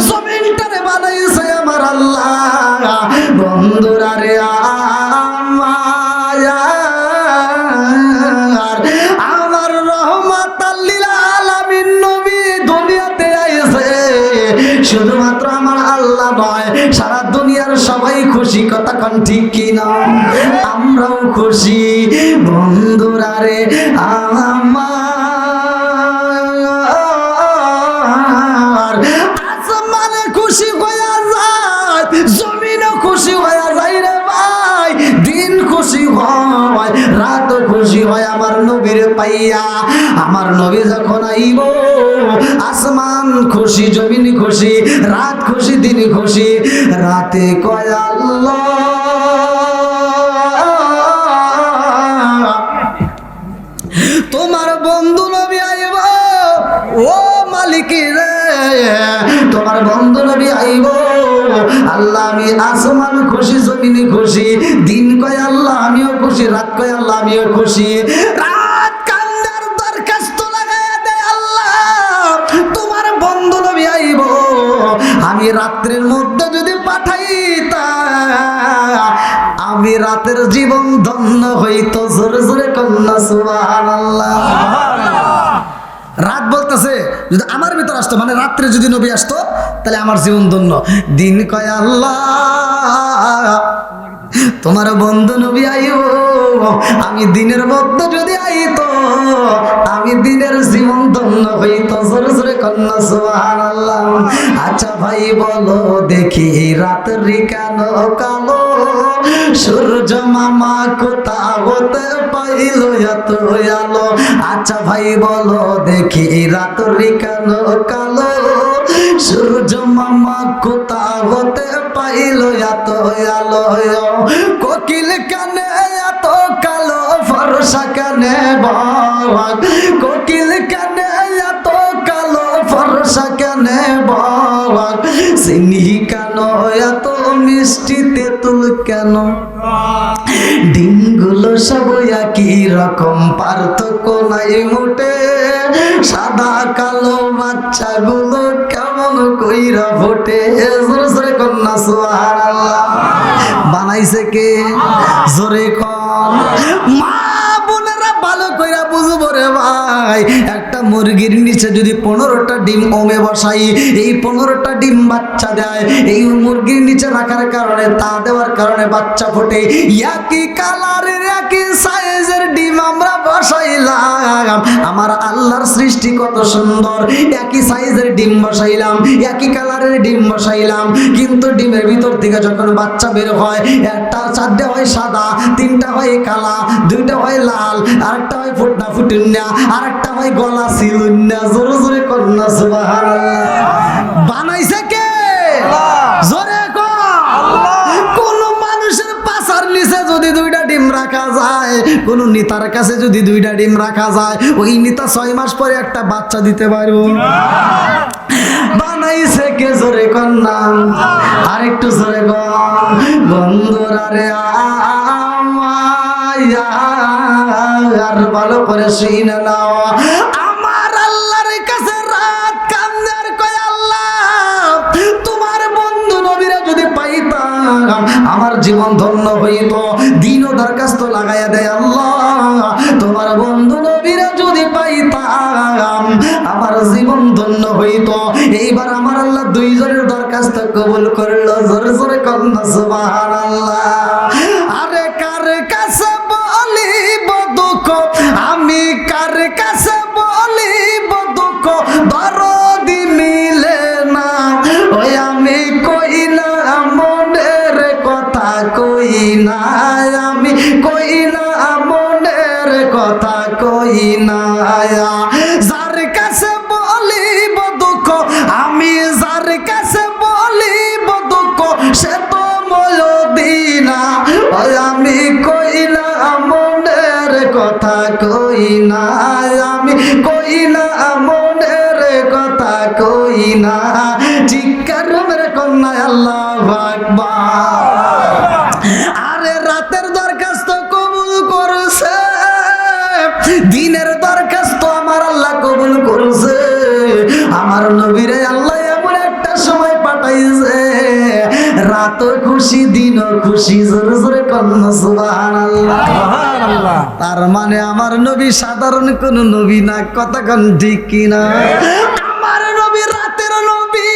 Speaker 1: জমিনটারে বানাইছে আমার আল্লাহ। বন্ধুরা রে আমার শুধুমাত্র আমার আল্লাহ নয়, সারা দুনিয়ার সবাই খুশি, কথা কোন ঠিক কিনা? আমরাও খুশি বন্ধুরা রে আমার। আসমানে খুশি হইয়া যায়, জমিনও খুশি হইয়া যায় রে ভাই। দিন খুশি হয়, রাত খুশি হয় আমার নবীর পাইয়া। আমার নবী যখন আইব, আসমান খুশি, জমিন খুশি, রাত খুশি, দিন খুশি। রাতে কয় আল্লাহ তোমার বন্ধু নবী আইব, ও মালিক রে তোমার বন্ধু নবী আইব। আল্লাহ আমি আসমান খুশি, জমিন খুশি, দিন কয় আল্লাহ আমিও খুশি, রাত কয় আল্লাহ আমিও খুশি। রাত কান্দার দরখাস্ত লাগাইয়া দেয়, আল্লাহ তোমার বন্ধু নবী আইব, আমি রাত্রের মধ্যে যদি পাঠাইতা আমি রাতের জীবন ধন্য হইতো। জোরে জোরে কন্যা সুবহানাল্লাহ। রাত বলতেছে যদি আমার ভিতর আসতো, মানে রাত্রে যদি নবী আসতো তাহলে আমার জীবন ধন্য। দিন কয় আল্লাহ তোমার বন্ধু নবী আইব, আমি দিনের মধ্যে যদি আইতো আমি দিনের জীবন ধন্য হইতো। জোরে জোরে কন্যা সুবহানাল্লাহ। আচ্ছা ভাই বলো দেখি রাতের কেন কালো, সূর্য মামা কোথা হতে পাইল এত আলো। আচ্ছা ভাই বলো দেখি রাতের কেন কালো, সূর্য মামা কোথা হতে পাইল এত আলো। কোকিল কানে এত কালো, ফর্সা কানে বাঘ, কোকিল কানে এত কালো, ফর্সা কানে বাঘ, চিনি কেন এত মিষ্টি, তেঁতুল কেন, ডিমগুলো সব একই রকম, পার্থক্য নাই মোটে, সাদা কালো বাচ্চাগুলো কেমন কইরা ফোটে। জোরে কন্যা সুবহানাল্লাহ। বানাইছে কে? জোরে কন। মা বোনেরা ভালো কইরা বুঝবো রে ভাই, একটা মুরগির নিচে যদি 15টা ডিম ওমে বসাই, এই 15টা ডিম বাচ্চা দেয়। এই মুরগির নিচে রাখার কারণে, তা দেওয়ার কারণে বাচ্চা ফোটে। একই কালারের একই সাইজের ডিম আমরা বসাইলাম। আমার আল্লাহর সৃষ্টি কত সুন্দর, একই সাইজের ডিম বসাইলাম, একই কালারের ডিম বসাইলাম, কিন্তু ডিমের ভিতর থেকে যখন বাচ্চা বের হয়, একটা 4টে হয় সাদা, 3টা হয় কালা, 2টা হয় লাল, আরেকটা হয় ফুটনা ফুটুন্না, আরেকটা হয় গলা সিলুন্না। জোরে জোরে কন্যা সুবহানাল্লাহ। বানাইছে কে? জোরে কোন মানুষের পাছার নিচে যদি 2টা ডিম রাখা যায়, কোন নেতার কাছে যদি 2টা ডিম রাখা যায়, ওই নেতা 6 মাস পরে একটা বাচ্চা দিতে পারবো। বানাইছে কে? জোরে কন্যা, আরেকটু জোরে কন। বন্ধুরা রে আর ভালো করে শুনে নাও, আমার আল্লাহর কাছে রাত কান্দার কয় আল্লাহ তোমার বন্ধু নবীরা যদি পাইতাম আমার জীবন ধন্য হইতো। দিনও দরখাস্ত লাগাইয়া দেয়, আল্লাহ তোমার বন্ধু নবীরা যদি পাইতাম আমার জীবন ধন্য হইতো। এইবার আমার আল্লাহ 2 জনের দরখাস্ত কবুল করলো। জোরে জোরে কন্যা সুবহানাল্লাহ। আরে কার কাছে বলিব দুঃখ, আমি কার কাছে বলিব দুঃখ, দরদি মিলে না, ওই আমি কই না মনের কথা, কই না আমি, কই না মনের কথা, কই না। যার কাছে বলিব দুঃখ, আমি যার কাছে বলিব দুঃখ, সে তো ময়দিনা, ওই আমি কই না মনের কথা, কই না আমি, কই না মনের কথা, কই না। চিৎকার মেরে কন্যা আল্লাহু আকবার। আরে রাতের দরখাস্ত কবুল করছে, দিনের দরখাস্ত আমার আল্লাহ কবুল করছে। আমার নবীরে আল্লাহ এমন একটা সময় পাঠাইছে, রাতও খুশি, দিনও খুশি। জোরে জোরে কন্যা সুবহানাল্লাহ। তার মানে আমার নবী সাধারণ কোন নবী না, কথা কোন ঠিক কিনা? আমার নবী রাতের নবী,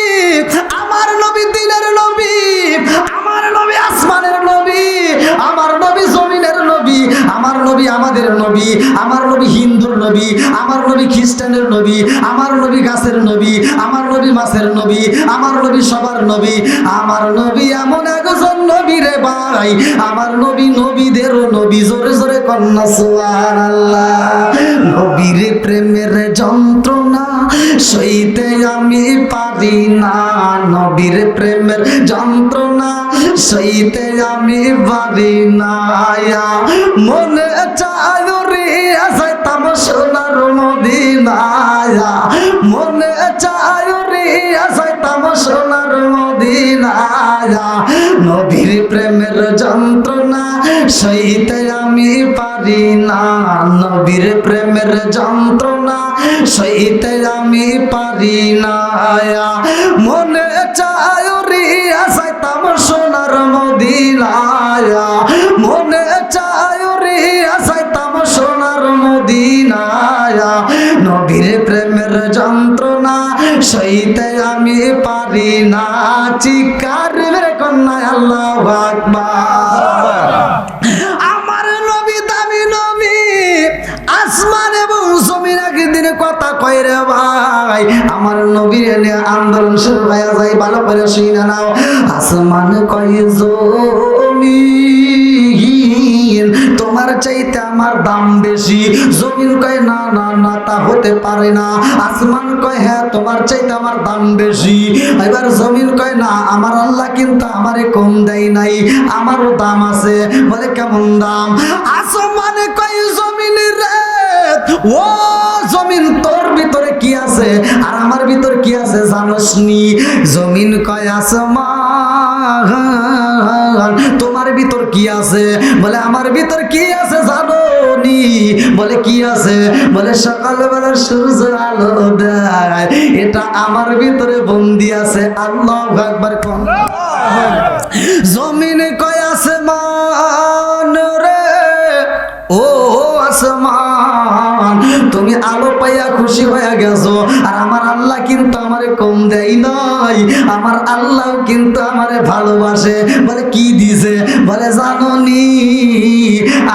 Speaker 1: নবী, আমার নবী গাছের নবী, আমার নবী মাছের নবী, আমার নবী সবার নবী, আমার নবী এমন একজন নবী রে ভাই, আমার নবী নবীদেরও নবী। জোরে জোরে কন্যা সুবহানাল্লাহ। নবীর প্রেমের যন্ত্রণা সইতে আমি পারি না, নবীর প্রেমের যন্ত্রণা সইতে আমি পারি না। মনে চায় রে যাইতাম সোনার মদিনায়, মনে চায় রে যাইতাম সোনার মদিনায়। নবীর প্রেমের যন্ত্রণা সইতে আমি পারি না, নবীর প্রেমের যন্ত্রণা সইতে আমি পারি না। মনে চায় রে যাইতাম সোনার মদিনায়, মনে চায় রে যাইতাম সোনার মদিনায়। নবীর প্রেমের যন্ত্রণা সইতে আমি পারি না। চিৎকার মেরে কন্যা আল্লাহু আকবার। আমার নবী দামি নবী, আসমান এবং জমিন একদিন কথা কয় রে ভাই। আমার নবীর নিয়ে আন্দোলন শুরু হয়ে যায়, ভালো করে শুনে নাও। আসমান কয় জমিন তোমার চাইতে আমার দাম বেশি, জমিন কয় না না না তা হতে পারে না। আসমান কয় হ্যাঁ তোমার চাইতে আমার দাম বেশি। এবার জমিন কয় না আমার আল্লাহ কিন্তু আমারে কম দেয় নাই, আমারও দাম আছে। বলে কেমন দাম? আসমানে কয় জমিন রে, ও জমিন তোর ভিতরে কি আছে আর আমার ভিতর কি আছে জানোস নি? জমিন কয় আসমান তোমার ভিতর কি আছে? বলে আমার ভিতর কি আছে জানো নি? বলে কি আছে? বলে সকালবেলা সূর্য আলো দেয়, এটা আমার ভিতরে বন্দি আছে। আল্লাহু আকবার। জমিনে কয় আসমান রে, ও আসমান তুমি আলো পাইয়া খুশি হয়ে গেছো, আর আমার আল্লাহ কিন্তু আমারে কম দেয় নাই, আমার আল্লাহ কিন্তু আমারে ভালোবাসে। বলে কি দিছে? বলে জানো নি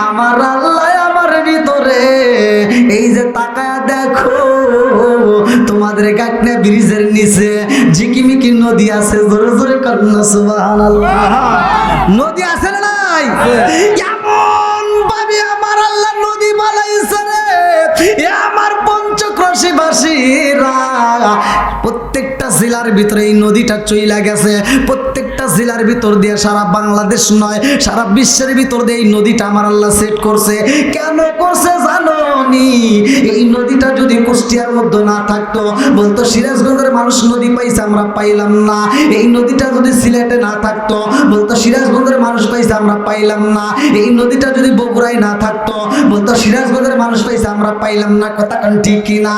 Speaker 1: আমার আল্লাহ আমার ভিতরে এই যে তাকায়া দেখো তোমাদের গাটনা ব্রিজের নিচে ঝিকিমিকি নদী আছে। জোরে জোরে কন্যা সুবহানাল্লাহ। নদী আছে না নাই? কেমন ভাবে আমার আল্লাহ নদী বানাইছে রে, এ আমার পঞ্চক্রোশীবাসীরা। প্রত্যেকটা জেলার ভিতরে এই নদীটা চইলা গেছে, প্রত্যেকটা জেলার ভিতর দিয়ে, সারা বাংলাদেশ নয় সারা বিশ্বের ভিতর দিয়ে এই নদীটা আমার আল্লাহ সেট করছে। কেন করছে জানো নি? এই নদীটা যদি কুষ্টিয়ার মধ্যে না থাকতো, বলতো সিরাজগঞ্জের মানুষ নদী পাইছে আমরা পাইলাম না। এই নদীটা যদি সিলেটে না থাকতো, বলতো সিরাজগঞ্জের মানুষ পাইছে আমরা পাইলাম না। এই নদীটা যদি বগুড়ায় না থাকতো, বলতো সিরাজগঞ্জের মানুষ পাইছে আমরা পাইলাম না। কথা কোন ঠিক কিনা?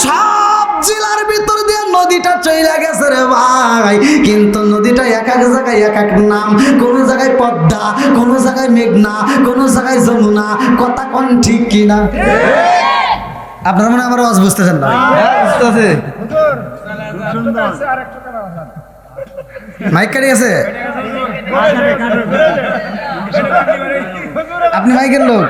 Speaker 1: সব জেলার ভিতর দিয়ে নদীটা চইলা গেছে রে ভাই, কিন্তু নদীটা এক এক জায়গায় এক এক নাম। কোন জায়গায় পদ্মা, কোন জায়গায় মেঘনা, কোন জায়গায় যমুনা। কথা কোন ঠিক কিনা? আপনার মনে আমার আওয়াজ বুঝতেছেন না? মাইক কাটি আছে? আপনি মাইকের লোক?